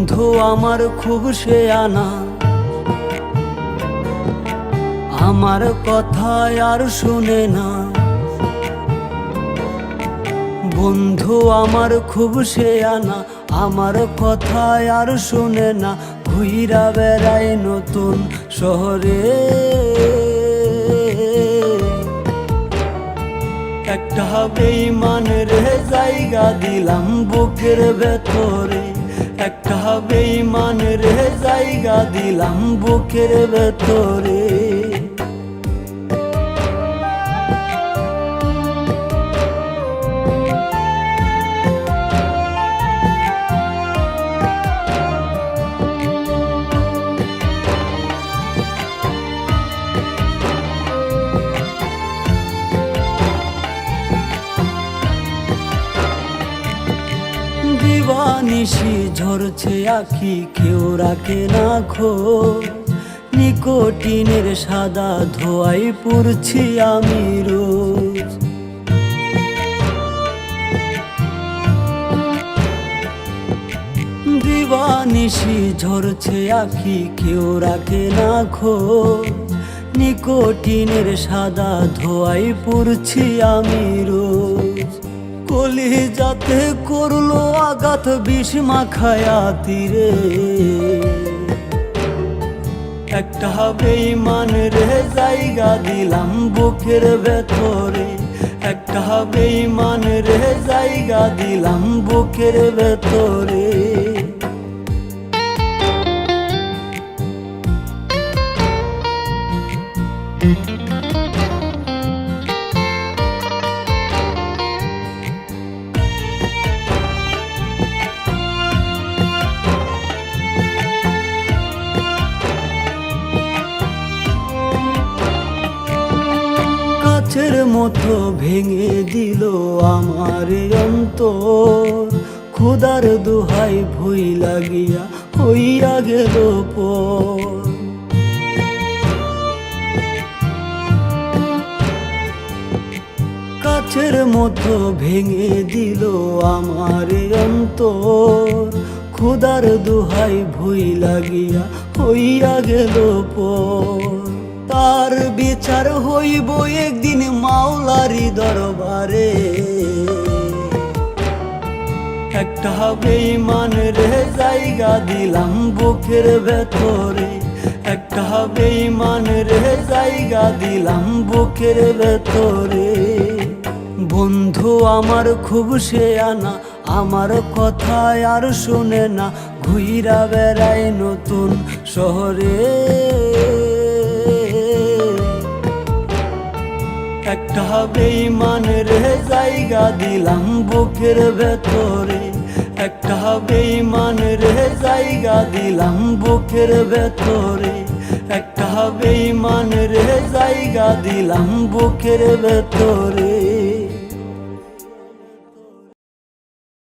বন্ধু আমার খুব শেয়ানা, আমার কথায় আর শুনে না। বন্ধু আমার খুব শেয়ানা, আমার কথায় আর শুনে না। ঘুইরা বেড়াই নতুন শহরে, একটা বেঈমানের জায়গা দিলাম বুকের ভেতরে, একটা বেঈমানের জায়গা দিলাম বুকের ভেতরে। দিবানিশি ঝরছে আখি, কেউ রাখে না খোঁজ। নিকোটিনের সাদা ধোয়াই পুড়ছি আমি রোজ। দিবানিশি ঝরছে আখি, কেউ রাখে না খোঁজ। নিকোটিনের সাদা ধোয়াই পুড়ছি আমি রোজ। কলিজাতে করলো আঘাত বিষ মাখায়া তীরে, একটা বেঈমানের জায়গা দিলাম বুকের ভেতরে, একটা বেঈমানের জায়গা দিলাম বুকের ভেতরে। কাচের মতো ভেঙে দিল আমার অন্তর, খোদার দোহাই ভুই লাগিয়া হইয়া গেল পর। কাচের মতো ভেঙে দিল আমার অন্তর, খোদার দোহাই ভুই লাগিয়া হইয়া গেল পর। তার বিচার হইব একদিন মাওলারি দরবারে, একটা বেঈমানের জায়গা দিলাম বুকের ভেতরে, একটা বেঈমানের জায়গা দিলাম বুকের ভেতরে। বন্ধু আমার খুব শেয়ানা, আমার কথায় আর শুনে না। ঘুইরা বেড়াই নতুন শহরে, একটা বেঈমানের জায়গা দিলাম বুকের ভেতরে, একটা বেঈমানের জায়গা দিলাম বুকের ভেতরে, একটা বেঈমানের জায়গা দিলাম বুকের ভেতরে।